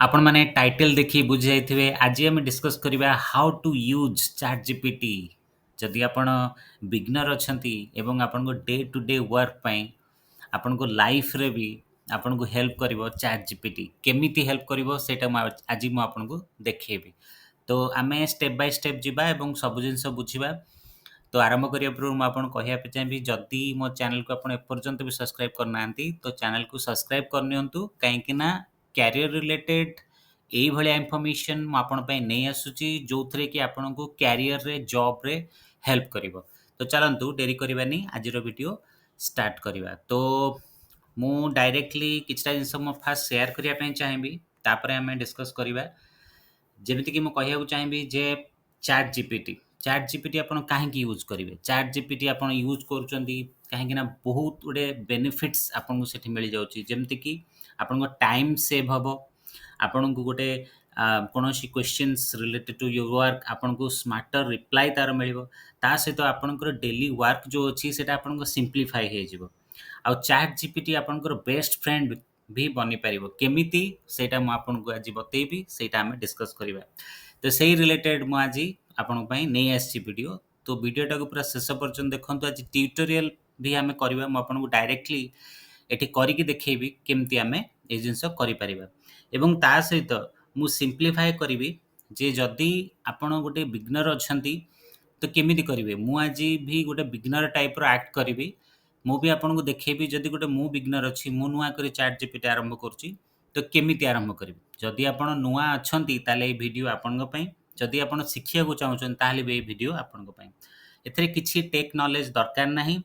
आपण माने टाइटल देखि बुझी जाइथिबे आज हम डिस्कस करिबा how to use chat GPT जदि आपण बिगनर अछंती एवं आपण को डे टू डे वर्क पई आपण को लाइफ रे भी आपण को हेल्प करिवो चैट जीपीटी केमिति हेल्प करिवो सेटा आज मु आपण को देखेबी तो आमे स्टेप बाय स्टेप जिबा एवं सब जिंस बुझिबा तो आरंभ करिया पूर्व मु आपण कहिया पे चाहि जदि मो चैनल को आपण एपर्यंत भी सब्सक्राइब करनांती तो चैनल को सब्सक्राइब करनियंतु काहे कि ना कैरियर रिलेटेड एई भलिया इन्फॉर्मेशन मु आपण पई नै आसुची जोथरे कि आपण को कैरियर रे जॉब रे हेल्प करिवो तो चलंतु डेरी करबानी आज रो वीडियो स्टार्ट करिवा तो मु डायरेक्टली किछटा जिंस मु फास्ट शेयर करिया पई चाहिबी तापरे हमें डिस्कस करिवा जेमिति कि मु कहिया चाहिबी जे चैट जीपीटी आपण काहे यूज करिवे चैट जीपीटी आपण यूज करूचंदी काहे ना बहुत गुडे बेनिफिट्स आपण को सेठी मिल जाउची जेमिति कि आपण को टाइम सेव हबो आपण को गोटे कौनसी questions related to your work आपण को स्मार्टर रिप्लाई तार मिलिबो ता सहित आपण को डेली वर्क जो अछि सेटा आपण को सिंपलीफाई हे जिवो आ चैट जीपीटी आपण को बेस्ट फ्रेंड भी बनी पारिबो केमिति सेटा मु आपण को आज बतेबी सेटा हम डिस्कस करिवा तो सही रिलेटेड मु आज आपण पई नै आसी वीडियो तो वीडियोटा को पूरा शेष पर्यंत देखंतु आज ट्यूटोरियल भी हमें करबा मु आपण को डायरेक्टली एठी करिकि देखैबी केमति हमें ए जिंस करि परिबा एवं ता सहित मु सिंपलीफाई करिवि जे जदि आपण गोटे बिगनर अछंती तो केमिति करिवे मु आज भी गोटे बिगनर टाइप रो एक्ट करिवि मु भी आपण को देखैबी जदि गोटे मु बिगनर अछि मु नुआ करी चैट जीपीटी आरंभ करूची तो केमिति आरंभ करिवि जदि आपण नुआ अछंती ताले ए वीडियो आपण पई जदि आपण शिखिया को चाहउछन ताले बे वीडियो आपण पई एथरे किछि टेक नॉलेज दरकार नाही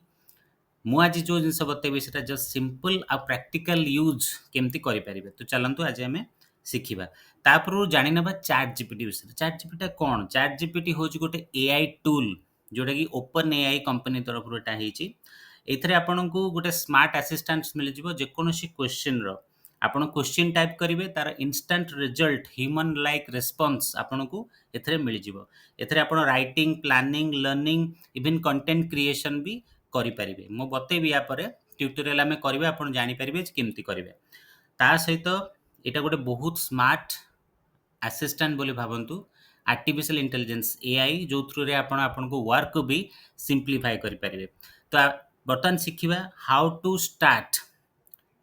मु आज जो जिनस बतेबी सेटा जस्ट सिंपल आ प्रैक्टिकल यूज केमती करि परिबे तो चलंतु आज हमें शिखिबा तापर जानि नबा चैट जीपीटी विषय चैट जीपीटी कोन चैट जीपीटी होची गोटे एआई टूल जोटा कि ओपन एआई कंपनी तरफ रो एटा हेची एथरे आपन को गोटे स्मार्ट असिस्टेंट मिल जिवो जे कोनोसी क्वेश्चन रो आपन क्वेश्चन टाइप करिवे तार instant result human like response आपन को एथरे मिल जिवो एथरे आपन writing planning learning even content creation भी करि परिबे मो बतेबी या परे ट्यूटोरियल हमें करिवे आपन जानि परिबे केमती करिवे ता सहित एटा गोटे बहुत स्मार्ट असिस्टेंट बोली भाबंतु आर्टिफिशियल इंटेलिजेंस एआई जो थ्रू रे आपण आपन को वर्क भी सिंपलीफाई करि परिबे तो बर्तन शिखिबा हाउ टू स्टार्ट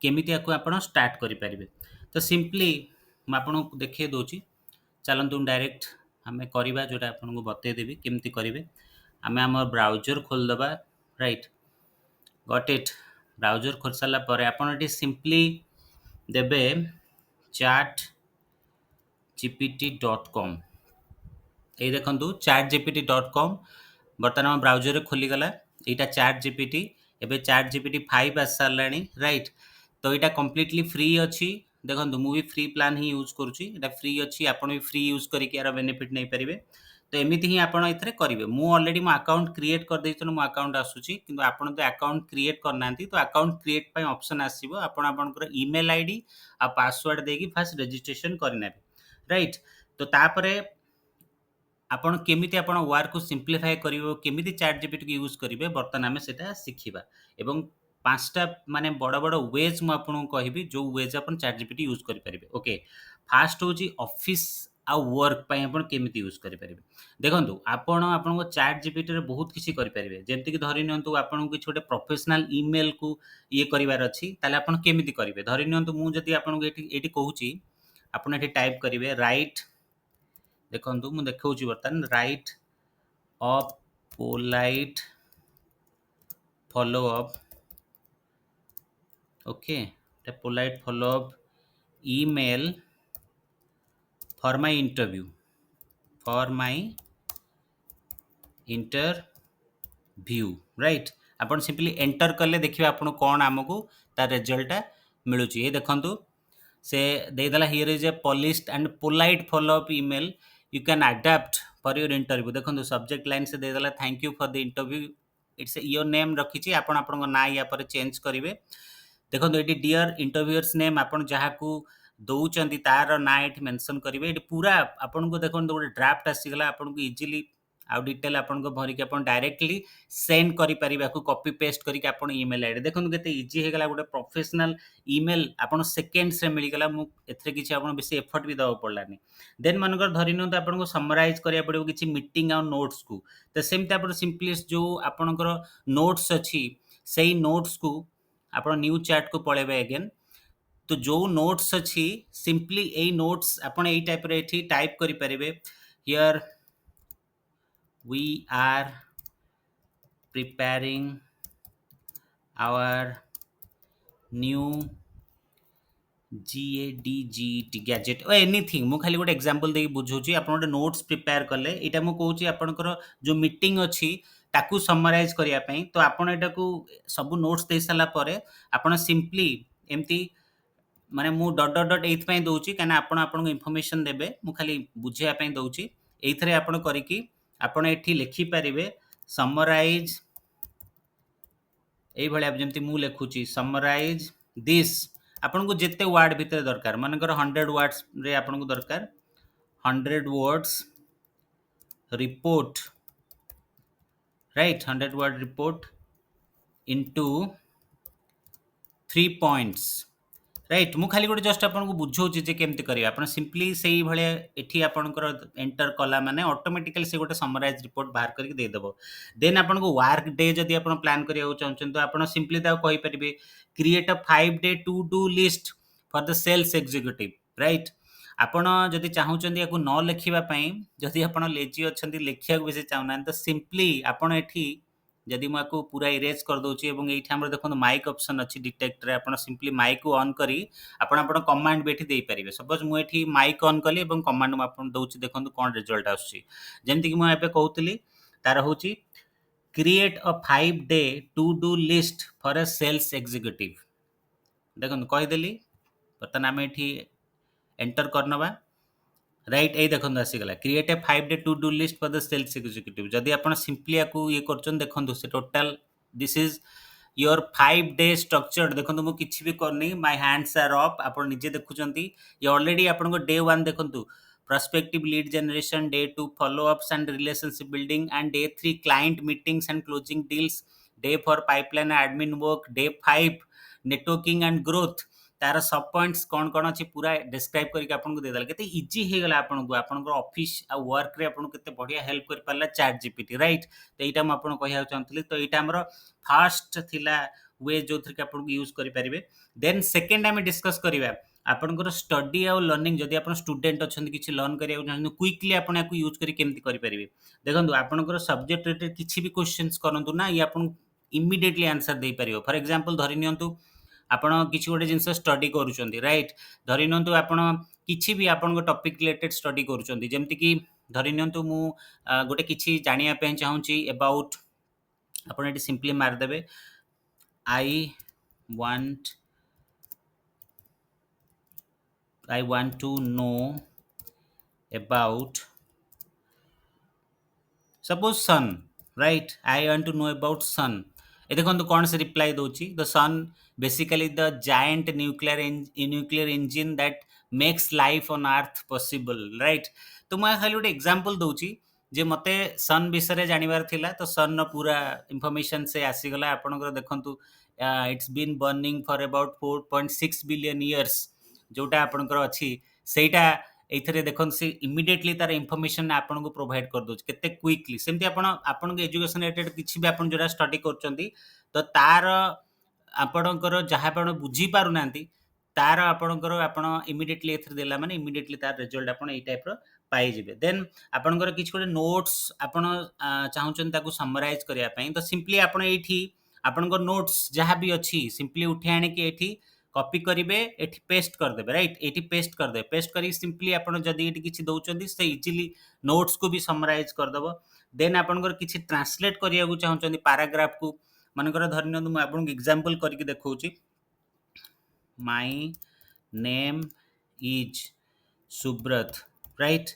केमिति आको आपण स्टार्ट करि परिबे तो सिंपली म आपन को देखै दोची चलंतु डायरेक्ट हमें करिबा जोटा आपन को बतै देबी केमिति करिवे हमें हमर ब्राउजर खोल दबा राइट गॉट इट ब्राउजर खोल साला परे आपन एटी सिंपली देबे chatgpt.com ए देखंतु chatgpt.com बर्तमान हम ब्राउजर रे खोली गला एटा chatgpt एबे chatgpt 5 आस सालानी राइट तो एटा कंप्लीटली फ्री अछि देखंतु मु भी फ्री प्लान ही यूज करूची एटा फ्री अछि आपण भी फ्री यूज करी के यार बेनिफिट नै परिबे तो एमिति ही आपण इथरे करिवे मु ऑलरेडी मो अकाउंट क्रिएट कर दैछन मो अकाउंट आसुची किंतु आपण तो अकाउंट क्रिएट करनांती तो अकाउंट क्रिएट पय ऑप्शन आसीबो आपण आपनकर ईमेल आईडी आ पासवर्ड देकी फर्स्ट रजिस्ट्रेशन करनेबे राइट तो तापरे आपण केमिति आपण वर्क को सिंपलीफाई करिवो केमिति चैट जीपीटी को यूज करिवे बर्तन हमें सेटा सिखिबा एवं पांचटा माने बड़ बड़ वेज मु आपन कहबी जो वेज आपण चैट जीपीटी यूज करि परिबे ओके फास्ट होची ऑफिस आ वर्क पय आपण केमिति यूज करि परिबे देखंतु आपण आपन को चैट जीपीटी रे बहुत किछि करि परिबे जेंति कि धरि नियंतु आपण को छोटे प्रोफेशनल ईमेल को ये करिवार अछि ताले आपण केमिति करिवे धरि नियंतु मु जदि आपण को एटी कहूची आपण एटी टाइप करिवे राइट देखंतु मु देखौची बर्तन right a polite follow up okay the polite follow up email for my interview right आपण सिंपली एंटर करले देखिबा आपण कोन हमकु ता रिजल्ट मिलुची ए देखंतु से दे दला here is a polished and polite follow up email you can adapt for your interview देखंतु सब्जेक्ट लाइन से दे दला thank you for the interview it's your name रखिची आपण आपण ना या पर चेंज करिवे देखंतु एटी डियर इंटरव्यूअर्स नेम आपण जहा को दउचंती तार ना एटी मेंशन करिवे एटी पूरा आपण को देखंतु गोटे ड्राफ्ट आसी गला आपण को इजीली आउ डिटेल आपन को भरी के आपन डायरेक्टली सेंड करि परिबा को कॉपी पेस्ट करि के आपन ईमेल आईडी देखन केते इजी हे गला गोटे प्रोफेशनल ईमेल आपन सेकेंड्स रे मिली गला मु एथरे किछि आपन बेसी एफर्ट भी दवा पड़लानी देन मनकर धरि न आपन को समराइज करिया पड़िबो किछि मीटिंग आ नोट्स को तो सेमते आपन सिंपली जो आपनकर नोट्स अछि सेही नोट्स को आपन न्यू चैट को पळेबे अगेन तो जो नोट्स अच्छी सिंपली ए नोट्स अपन ए टाइप रे एठी टाइप करि परिबे here we are preparing our new GADGT gadget O anything मु खाली गोटे एग्जांपल दे बुझौची अपन गोटे नोट्स प्रिपेयर करले एटा मु कहूची आपनकर जो मीटिंग अछि ताकू समराइज करिया पई तो आपण एटा को सब नोट्स दे साला परे आपण सिंपली एम्ति माने मु डॉट डॉट डॉट एथ पई दउची काना आपण आपण इन्फॉर्मेशन देबे मु खाली बुझिया पई दउची एथरे आपण करिकी आपण एठी लिखि परिबे समराइज एई भले आप जेमति मु लेखुची समराइज दिस आपन को जेते वर्ड भीतर दरकार मानकर 100 वर्ड्स रे आपन को दरकार 100 words report right 100 word report into 3 points right मु खाली गोटे जस्ट आपन को बुझौची जे केमति करिया आपन सिंपली सेही भले एठी आपनकर एंटर कला माने ऑटोमेटिकली से गोटे समराइज रिपोर्ट बाहर करके दे देबो देन आपन को वर्क डे जदी आपन प्लान करिया चाहछन तो आपन सिंपली ता कहि परिबे create a 5 day to do list for the sales executive right आपण जदि चाहूचंदी याकू न लिखिबा पई जदि आपण लेजी अछंती लिखिया को बेसी चाहना तो सिंपली आपण एठी जदि मैं आपको पूरा इरेज कर दूची एवं एठी हमर देखो माइक ऑप्शन अछि डिटेक्ट रे आपण सिंपली माइक को ऑन करी आपण आपण कमांड बेठी देई परिबे सपोज मु एठी माइक ऑन कली एवं कमांड म आपण दउची देखंतु कोन रिजल्ट आछी जेमति कि मैं एबे कहउतली तार होची create a 5 day to do list for a sales executive देखंतु कहि देली बर्तन आमे एठी एंटर करनबा राइट ए देखो आसीगला create a 5 day to do list for the sales executive जदि आपण सिंपली याकू ये करचन देखंतु से total this is your 5 day structure देखंतु मु किछि भी करनी माय हैंड्स आर अप आपण निजे देखुचंती ये ऑलरेडी आपण को डे 1 देखंतु prospective lead generation day 2 follow ups and relationship building and day 3 client meetings and closing deals day 4 pipeline admin work day 5 networking and growth तार सब पॉइंट्स कौन कौन अच्छी पूरा डिस्क्राइब करके आपन को दे देला केते इजी हे गला आपन को ऑफिस आ वर्क रे आपन केते बढ़िया हेल्प कर पाला चैट जीपीटी राइट तो एटा हम आपन कहया चाहतली तो एटा हमर फर्स्ट थिला वे जो थ्री के आपन को यूज करि परिबे देन सेकंड हम डिस्कस करिबा आपन स्टडी आ लर्निंग जदि आपन स्टूडेंट अछन किछि लर्न करिया चाहन क्विकली आपन याकू यूज करि केमति करि परिबे देखंतु आपन सब्जेक्ट रिलेटेड किछि भी क्वेश्चंस करंतु ना ये आपन इमीडिएटली आंसर दे परिबो फॉर एग्जांपल धरि नियंतु आपण किछि गोटे जिंस स्टडी करूछंती राइट धरि नियंतु आपण किछि भी आपण को टॉपिक रिलेटेड स्टडी करूछंती जेमति कि धरि नियंतु मु गोटे किछि जानिया पे चाहूची अबाउट आपण एटी सिंपली मार देबे I want to know about suppose sun right I want to know about sun ए देखो कौन से रिप्लाई दोची the sun basically the giant nuclear engine that makes life on earth possible right तो मैं खाली गोटे एग्जांपल दोची जे मते सन विषय जानिबार थिला तो सन न पूरा इंफॉर्मेशन से आसीगला आपनकर देखंतु it's been burning for about 4.6 billion years जोटा आपनकर अछि सेटा एथरे देखन से इमीडिएटली तार इंफॉर्मेशन आपन को प्रोवाइड कर दोछ केते क्विकली सेमति आपन को एजुकेशन रिलेटेड किछि भी आपन जोरा स्टडी करचंती तो तार आपनकर जहा आपन बुझी पारु नांती तार आपनकर आपन इमीडिएटली एथरे देला माने इमीडिएटली तार रिजल्ट आपन ए टाइप रो पाई जिवे देन आपनकर किछि कोटे नोट्स आपन चाहउचन ताकू समराइज करिया पई तो सिंपली आपन एठी आपनकर नोट्स जहा भी अछि सिंपली उठे आने के एठी कॉपी करिवे एठी पेस्ट कर देबे राइट एठी पेस्ट कर दे पेस्ट करी सिंपली आपण जदी एठी किछि दउचंदी से इजीली नोट्स को भी समराइज कर दबो देन आपनकर किछि ट्रांसलेट करिया को चाहउचंदी पैराग्राफ को मानकर धरन मैं आपन एग्जांपल करके देखौची my name is Subrat right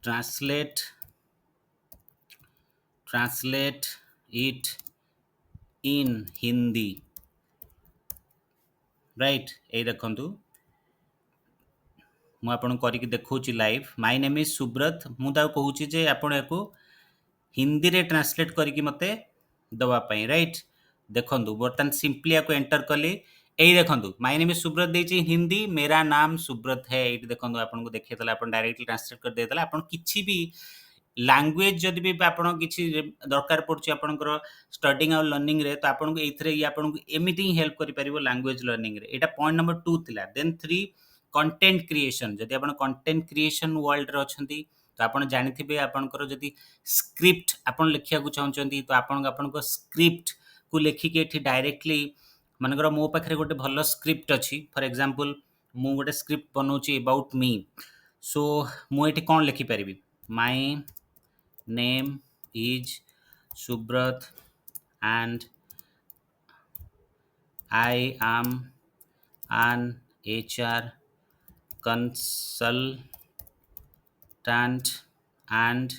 translate it in Hindi right ए देखंतु मु आपन करिक देखौची live my name is Subrat मु ता कहूची जे आपन याको हिंदी रे ट्रांसलेट करके मते दवा पाई राइट देखंतु बर्तन सिंपली आपको एंटर कली एई देखंतु माय नेम इज सुब्रत देछि हिंदी मेरा नाम सुब्रत है एई देखंतु आपन को देखैतला आपन डायरेक्टली ट्रांसलेट कर देतला आपन किछि भी लैंग्वेज जदि भी आपन किछि दरकार पड़छि आपनकर स्टडीिंग और लर्निंग रे तो आपन को एथरे आपन को एमिति ही हेल्प करि परिबो लैंग्वेज लर्निंग रे एटा पॉइंट नंबर 2 थिला देन 3 कंटेंट क्रिएशन जदि आपन कंटेंट क्रिएशन वर्ल्ड रे अछंती तो आपन जानिथिबे आपनकर जदि स्क्रिप्ट आपन लिखिया को चाहउचंती तो आपन को स्क्रिप्ट को लेखि के एठी डायरेक्टली मनकर मो पाखरे गोटे भलो स्क्रिप्ट अछि फॉर एग्जांपल मु गोटे स्क्रिप्ट बनौची अबाउट मी सो मु एठी कोन लिखि परिबी my name is Subrat and I am an HR consultant and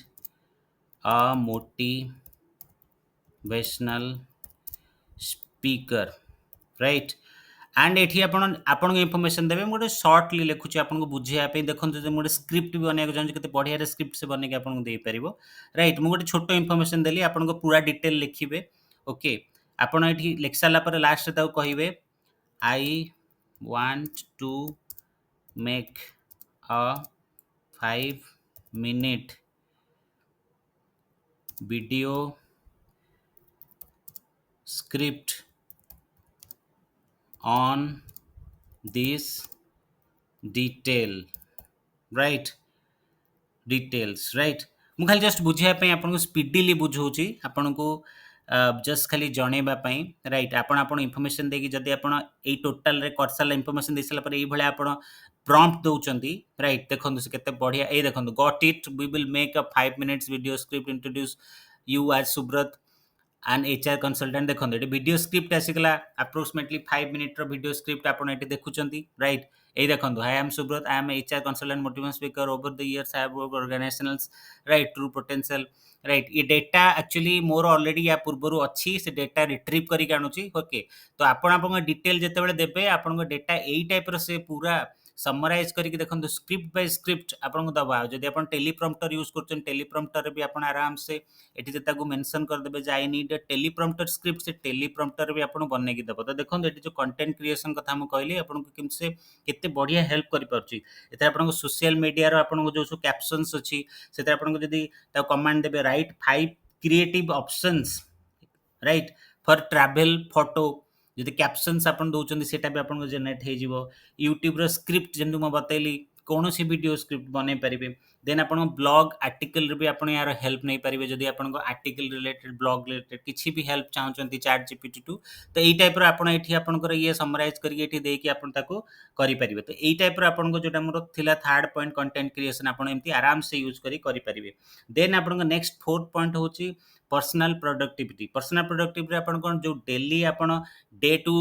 a motivational speaker, right? And एठी आपण आपण इन्फॉर्मेशन देबे मोटे शॉर्टली लिखुची आपण को बुझिया पे देखन जे मोटे स्क्रिप्ट भी बने के केते बढ़िया रे स्क्रिप्ट से बने के आपण को दे परिबो राइट मु गोटे छोटो इन्फॉर्मेशन देली आपण को पूरा डिटेल लिखिबे ओके आपण एठी लिख साला पर लास्ट ताऊ कहिबे I want to make a 5 minute video script on this detail right details right मु खाली जस्ट बुझिया पे आपन को स्पीडीली बुझौची आपन को जस्ट खाली जणेबा पई राइट आपन आपन इन्फॉर्मेशन देकी जदी आपन एई टोटल रे करसाला इन्फॉर्मेशन देसला पर एई भले आपन प्रॉम्प्ट दउचंती राइट देखंतु से केते बढ़िया एई देखंतु got it we will make a 5 minutes video script introduce you as Subrat and HR consultant देखो ये वीडियो स्क्रिप्ट आसीगला अप्रोक्सीमेटली 5 minute वीडियो स्क्रिप्ट आपन एटी देखुचंती राइट ए देखो I am Subrat I am HR consultant motivation speaker over the years I have work organisationals right true potential right ये data actually more already या पूर्वरु अच्छी से डेटा रिट्रीव करिक आनुची ओके तो आपन आपन डिटेल जते बेले देबे आपन डेटा एई टाइप रो से पूरा समराइज करके देखो स्क्रिप्ट बाय स्क्रिप्ट आपन दबा जदि आपन टेलीप्रॉम्प्टर यूज करछन टेलीप्रॉम्प्टर रे भी आपन आराम से एठी जे ताकू मेंशन कर देबे जे I need a teleprompter script से टेलीप्रॉम्प्टर भी आपन बने की देबो तो देखो एठी जो कंटेंट क्रिएशन कथा हम कहली आपन को किम से केते बढ़िया हेल्प करि परछि एते आपन को सोशल मीडिया रो आपन को जो सो कैप्शंस अछि सेते आपन को जदि ता कमांड देबे right 5 creative options right for travel photo जदि कैप्शंस आपन दउचंदी सेटा भी आपन को जनरेट हे जिवो यूट्यूब रो स्क्रिप्ट जेंदु म बतैली कौन सी वीडियो स्क्रिप्ट बने पारिबे देन आपन ब्लॉग आर्टिकल रे भी आपन यार हेल्प नै पारिबे जदि आपन को आर्टिकल रिलेटेड ब्लॉग रिलेटेड किछि भी हेल्प चाहउचंती चैट जीपीटी टू तो एई टाइप रो आपन एठी आपन को ये समराइज करके एठी देकी आपन ताको करि पारिबे तो एई टाइप रो आपन को जोटा मोर थिला थर्ड पॉइंट कंटेंट क्रिएशन आपन एम्ति आराम से यूज करि पारिबे देन आपन को नेक्स्ट फोर्थ पॉइंट होची पर्सनल प्रोडक्टिविटी आपन कोन जो डेली आपन डे टू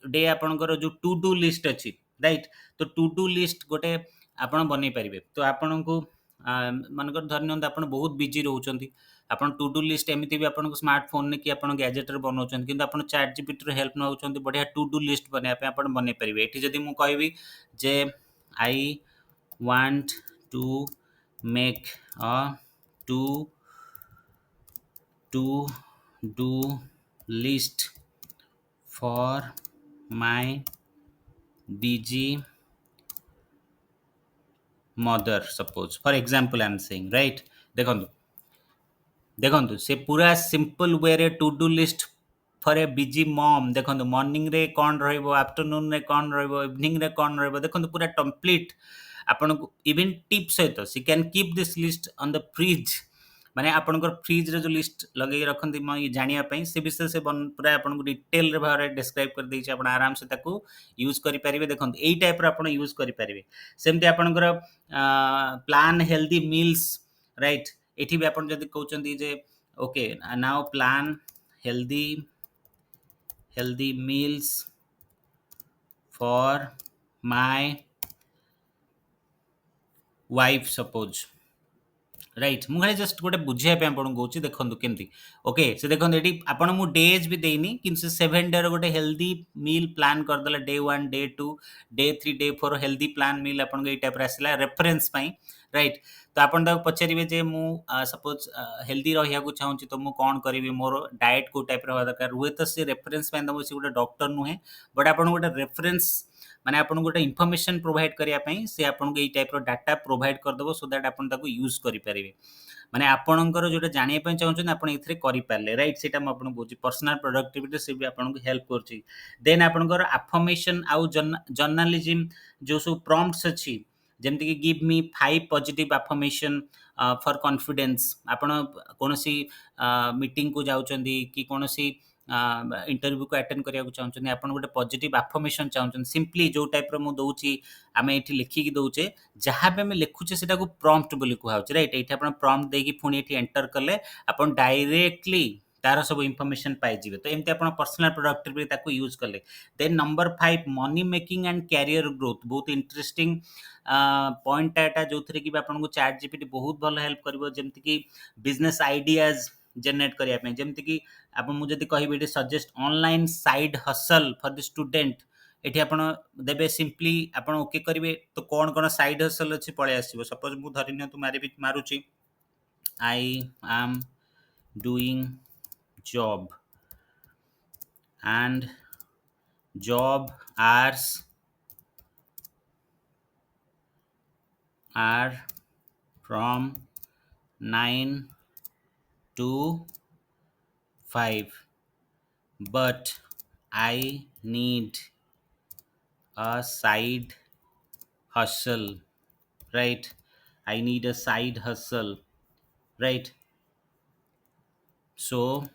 डे आपनकर जो टू डू लिस्ट अछि राइट तो टू डू लिस्ट गोटे आपन बनै परिबे तो आपन को मानकर धरनियंत आपन बहुत बिजी रहउचंती आपन टू डू लिस्ट एमिति भी आपन को स्मार्टफोन ने कि आपन गैजेट रे बनौचंती किंतु आपन चैट जीपीटी रे हेल्प नउचंती बढ़िया टू डू लिस्ट बने पे आपन बनै परिबे एठी जदी मु कहबी जे I want to make a to to do list for my busy mother suppose for example I am saying right देखंतु देखंतु से पूरा सिंपल वे रे to do list for a busy mom देखंतु मॉर्निंग रे कोन रहइबो आफ्टरनून रे कोन रहइबो इवनिंग रे कोन रहइबो देखंतु पूरा कंप्लीट आपन इवन टिप्स है तो she can keep this list on the fridge माने आपन फ्रिज रे जो लिस्ट लगे रखंती म जानिया पई से विषय से पूरा आपन को डिटेल रे भारे डिस्क्राइब कर दै छै आपन आराम से ताको यूज करि परिबे देखंतु एई टाइप रो आपन यूज करि परिबे सेमते आपन प्लान हेल्दी मील्स राइट एठी भी आपन जदी कहउचंती जे okay now plan healthy healthy meals for my wife suppose right मुझे जस्ट गोटे बुझाई आपको कौन देखो केमती ओके से देखो ये आपन मु डेज भी देनी कि 7 डे गोटे हेल्दी मील प्लान करदे day 1 day 2 day 3 day 4 healthy plan meal आपन ये टाइप आसला रेफरेन्स राइट तो आपन पचारे जे मु सपोज हेल्दी रहा चाहूँ तो मुझे कौन करी मोर डाएट को टाइप रहा दरकार हुए तो सी रेफरेन्स से गोटे डॉक्टर नुहे बट आप गोटे रेफरेन्स माने आपन गोटे इनफॉरमेशन प्रोवाइड करने से आपको ये टाइप डाटा प्रोवाइड करदेव सो दैट आपन यूज करेंगे माने आपणकर जो जानापी चाहते आप करें रईट से मुझे पर्सनल प्रोडक्टिविटी से भी आपको हेल्प कर देन आपणकर आफर्मेशन आउ जर्नालीजम जो सब प्रॉम्प्ट्स अच्छी जमती कि give me 5 positive affirmation for confidence आपण कौन सी मीटिंग को जाउछंदी कि कौन सी इंटरव्यू को अटेंड करिया चाहते आप गोटे पॉजिटिव अफर्मेशन चाहते सिंपली जो टाइप रो दूसरी आम ये लिखिकी दौचे जहाँ भी आम लिखुचे से प्रॉम्प्ट बोली कहुचे राइट ये आप प्रॉम्प्ट देकी पुणी ये एंटर कले आप डायरेक्टली तार सब इनफॉरमेशन पाइबे तो एमती आप पर्सनल प्रोडक्टिविटी यूज कले then number 5 money making and career growth बहुत इंटरेस्टिंग पॉइंट एटा जो थी कि आपको चैट जीपीटी बहुत भल हेल्प कर जमती कि बिजनेस आइडियाज जेनेट करने जमती कि आप मुझे कहि suggest online side hustle for the student एठी आपण देबे सिंपली आपण ओके करिवे तो कौन कौन साइड हसल अच्छी पळे आसीबो सपोज मु धरि नियंतु मारुची I am doing job and job hours are from 9 to 5 but I need a side hustle right I need a side hustle right so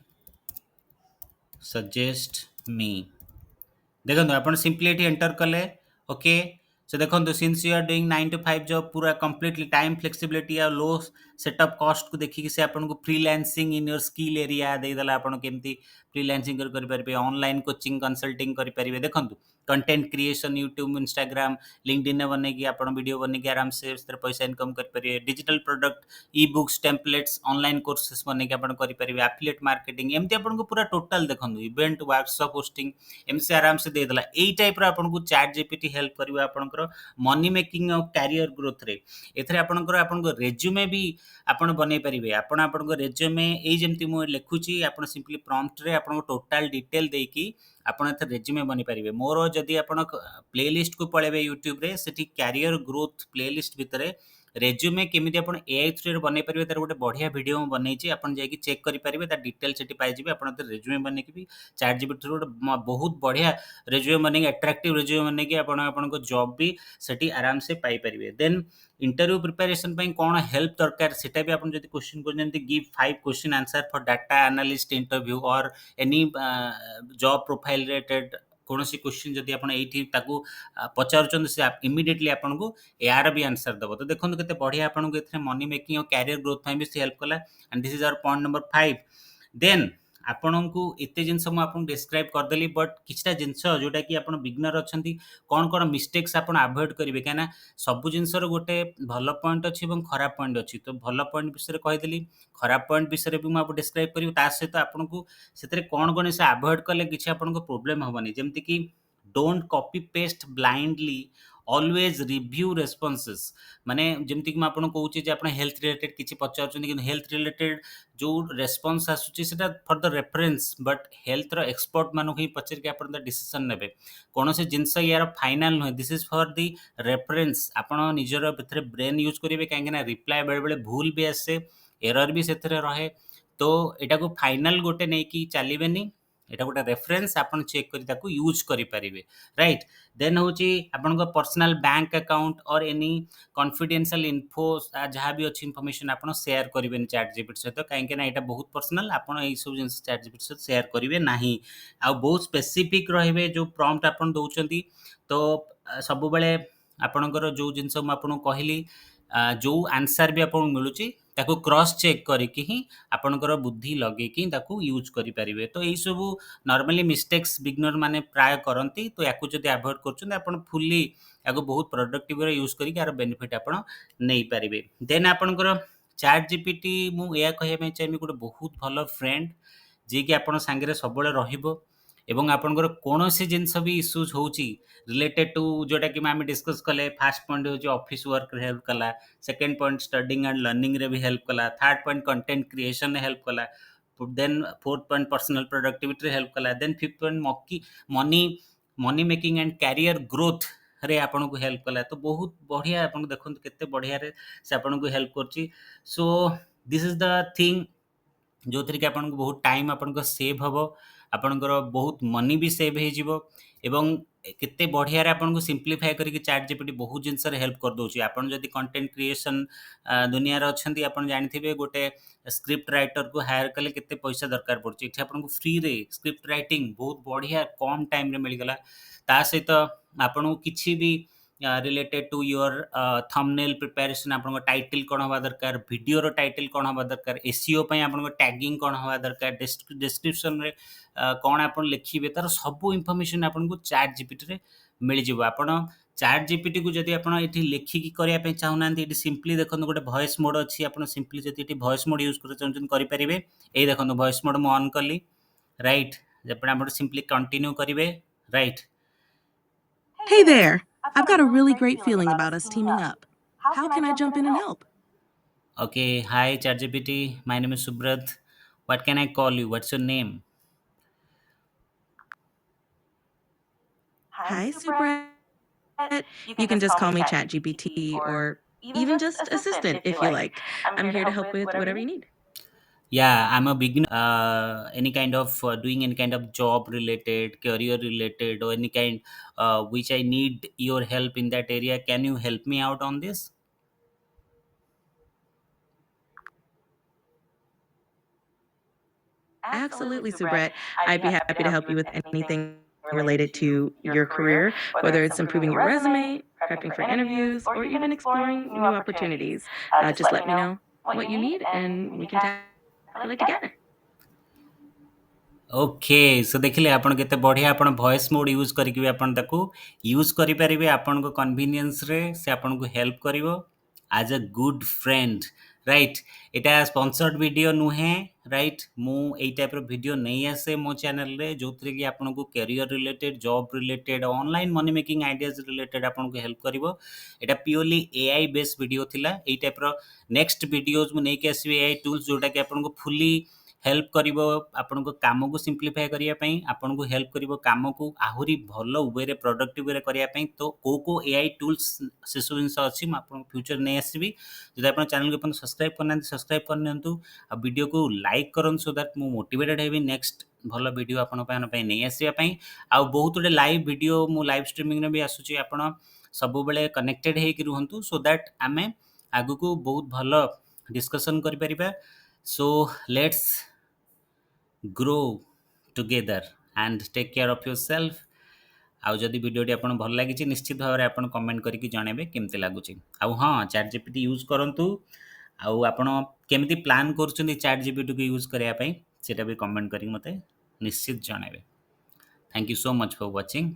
suggest me देखो आप सिंपली ये एंटर कले ओके सो देखो since you are doing 9 to 5 job पूरा completely time flexibility आ low setup cost को देखिए से आपको freelancing in your skill area देदेला आपन केमती फ्रीलांसिंग कर पारे ऑनलाइन कोचिंग कंसल्टिंग कर पारे देखो content creation YouTube Instagram LinkedIn में बने आप वीडियो बने आराम से पैसा इनकम करेंगे digital product e books templates online courses बने करेंगे एफिलिएट मार्केटिंग एमती आपको पूरा टोटल देखो इवेंट वर्कशॉप होस्टिंग एमसी आराम से देदेला यही टाइप आपको चैट जीपीटी हेल्प कर आपंकर मनी मेकिंग और कैरियर ग्रोथ रे एथरे आपंकर रेज्यूमे भी आपण बनै पारिबे आपण रेज्यूमे एई जेमती मु लिखुची आपण सिंपली प्रॉम्प्ट रे आपण टोटल डिटेल देकी आपण एथ रेज्यूमे बनी पारिबे मोर जदी आपण प्लेलिस्ट को पळेबे यूट्यूब रे सेठी कैरियर ग्रोथ प्लेलिस्ट भितरे रेज्यूमे केमिति आपण एआई थ्रू बनै पारिबे तार गोटे बढ़िया वीडियो में बनैछि आपण जाकी चेक करि पारिबे तार डिटेल सेठी पाइ जिबे आपण रेज्यूमे बनै कि भी चैट जीपीटी थ्रू बहुत बढ़िया रेज्यूमे बनै अट्रैक्टिव रेज्यूमे बनै कि आपण जॉब भी सेठी आराम से पाइ पारिबे देन इंटरव्यू प्रिपरेशन कौन हेल्प दरकार सेटा भी आपन जदि क्वेश्चन कर give 5 question answer for data analyst interview और एनी जॉब प्रोफाइल रिलेटेड कौन सी क्वेश्चन जदि आप पचार से इमिडिएटली आपको यार भी आंसर दब तो देखो केते बढ़िया आपको मनी मेकिंग और कैरियर ग्रोथ भी से हेल्प कला and this is our point number 5 then आपण को एत जिनस मुझे डिस्क्राइब करदेली बट किछटा जिनस जोटा कि आप बिगनर अच्छा कौन कौन मिस्टेक्स आप अवॉइड करेंगे कहीं सब जिनसर गोटे भल पॉइंट अच्छी और खराब पॉइंट अच्छी तो भल पॉइंट विषय कहीदेली खराब पॉइंट विषय भी मुझे डिस्क्राइब करी सहित आपको से कौन कौन से अवॉइड कले किसी आपको प्रोब्लेम हेनी जमती कि don't copy paste blindly always review responses माने जमती कि आपको कहूँ आप हेल्थ रिलेटेड किसी पचार हेल्थ रिलेटेड जो रेस्पॉन्स आसूची सेटा for the reference but health रो एक्सपर्ट मानक ही पचार के आप डिसीजन नेबे कौन से जिनस यार फाइनाल नुहे this is for the reference आपण निजर भितर ब्रेन यूज करेंगे कहीं रिप्लाई बेले बेले भूल भी आसे एरर भी से रहे तो यहाँ को फाइनाल गोटे नहीं कि चलेनि এটা गोटे रेफरेंस आपन चेक करी ताकू यूज करि परिबे राइट देन होची आपन को पर्सनल बैंक अकाउंट और एनी कॉन्फिडेंशियल इन्फो जहाँ भी अच्छी इनफॉरमेशन आपन शेयर करिवे चैट जीपीटी सहित कहीं ना एटा बहुत पर्सनल आपन एई सब जिंस चैट जीपीटी सहित शेयर करिवे नाही आ बहुत स्पेसिफिक रहिबे जो प्रॉम्प्ट आपन दउचंती तो सब बेले आपनकर जो जिंस म आपन कहली जो आंसर भी आपन मिलुची ताकू क्रॉस चेक करके ही आपनकर बुद्धि लगे कि ताकू यूज करि परिबे तो एई सब नॉर्मली मिस्टेक्स बिगनर माने प्राय करंती तो याकू जदि अवॉइड करछन आपन फुल्ली याकू बहुत प्रोडक्टिव रे यूज करी यार बेनिफिट आपन नै परिबे देन आपनकर ଚାଟ୍ ଜିପିଟି ମୁଁ ଏହା କହିବା ପାଇଁ ଚାହିଁବି ଗୋଟେ ବହୁତ ଭଲ ଫ୍ରେଣ୍ଡ ଯିଏକି ଆପଣ ସାଙ୍ଗରେ ସବୁବେଳେ ରହିବ ଏବଂ ଆପଣଙ୍କର କୌଣସି ଜିନିଷ ବି ଇସ୍ୟୁଜ୍ ହେଉଛି ରିଲେଟେଡ୍ ଟୁ ଯେଉଁଟାକି ଆମେ ଡିସ୍କସ୍ କଲେ ଫାର୍ଷ୍ଟ ପଏଣ୍ଟ ହେଉଛି ଅଫିସ୍ ୱାର୍କରେ ହେଲ୍ପ କଲା, ସେକେଣ୍ଡ ପଏଣ୍ଟ ଷ୍ଟଡିଂ ଆଣ୍ଡ ଲର୍ଣ୍ଣିଂରେ ବି ହେଲ୍ପ କଲା, ଥାର୍ଡ ପଏଣ୍ଟ କଣ୍ଟେଣ୍ଟ କ୍ରିଏସନରେ ହେଲ୍ପ କଲା, then fourth point personal productivity help कला, then fifth point money money making and career growth रे आपन को हेल्प कला। तो बहुत बढ़िया आपन देखो केते बढ़िया रे से आपन को हेल्प करची। So this is the thing जो थी कि आपन को बहुत टाइम आपन को सेव हबो, आपनकर बहुत मनी भी सेव हो जिवो एवं केते बढ़िया रे आपन को सिंप्लीफाई करके चैट जीपीटी बहुत जिनस रे हेल्प कर दोची। आपन जदी कंटेंट क्रिएशन दुनिया रे अछंती आपन जानिथिबे गोटे स्क्रिप्ट राइटर को हायर कले केते पैसा दरकार पड़ची, इथे आपन को फ्री रे स्क्रिप्ट राइटिंग बहुत बढ़िया कम टाइम रे मिल गला। ता सहित आपन को किछि भी related to your thumbnail preparation, आपन टाइटल कौन हवा दरकार, वीडियो रो टाइटल कौन हवा दरकार, एसईओ पई आपन टैगिंग कौन हवा दरकार, डिस्क्रिप्शन रे कौन आपन लिखिबे, तार सब इंफॉर्मेशन आपन को चैट जीपीटी रे मिल जिवो। आपन चैट जीपीटी को जदी आपन एठी लिखिकी करिया पे चाहुनांती, एठी सिंपली देखन गोटे वॉइस मोड अछि, आपन सिंपली जदी एठी वॉइस मोड यूज कर चाहछन करि परिबे। एई देखन वॉइस मोड मु ऑन करली, राइट, जपन आपन सिंपली कंटिन्यू करिवे, right. Hey there! I've got a really great feeling about us teaming up. How can I jump in and help? Okay, hi ChatGPT. My name is Subrat. What can I call you? What's your name? Hi, Subrat. You can just call me ChatGPT or even just Assistant if you like. I'm here to help with whatever you need. Yeah, I'm a beginner. Any kind of doing any kind of job related, career related, or any kind which I need your help in that area. Can you help me out on this? Absolutely, Subrat. I'd be happy to help you with anything related to your career, whether it's improving your resume, prepping for interviews, or even exploring new opportunities. Just let me know what you need and we can tackle it together. Okay, so देखिले आपण केते बढ़िया आपण voice mode use करके भी आपण ताकू use करि परिबे आपण को कन्वीनियंस रे, से आपण को हेल्प करिवो as a good friend, right. एटा स्पॉन्सर्ड वीडियो नुहे, राइट। मु एई टाइप रो वीडियो नै आसे मो चैनल रे जोथरे कि आपण को career related, job related, online money making ideas related आपण को हेल्प करिवो। एटा प्योरली एआई बेस्ड वीडियो थिला। एई टाइप रो नेक्स्ट वीडियोज मु नै के आसी एआई टूल्स जोटा कि आपण को फुली हेल्प करिवो, आपण को काम को सिंप्लीफाई करिया पई, आपण को हेल्प करिवो काम को आहुरी भलो वे रे प्रोडक्टिव वे करिया पई। तो को एआई टूल्स से सब जिनस अछि म आपण फ्यूचर नै आसीबी। जदि आपण चैनल को अपन सब्सक्राइब करना, सब्सक्राइब कर नियंतु आ वीडियो को लाइक करन सो दैट मु मोटिवेटेड हेबी नेक्स्ट भलो वीडियो आपण पई नै आसीबा पई। आ बहुत रे लाइव वीडियो मु लाइव स्ट्रीमिंग रे भी आसुची, आपण सब बेले कनेक्टेड हे कि रहंतु सो दैट आमे आगु को बहुत भलो डिस्कशन करि परिबा। So let's grow together and take care of yourself. आउ जदि वीडियोटी आपन भल लागिछि निश्चित भाव आपन कमेंट करके जणेबे केमते लागुछि। आउ हाँ, चैट जीपीटी यूज करंतु। आउ आपन केमती प्लान करछुंदी चैट जीपीटी को यूज करिया पई सेटा भी कमेंट करके मते निश्चित जणेबे। Thank you so much for watching.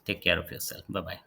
Take care of yourself. Bye bye.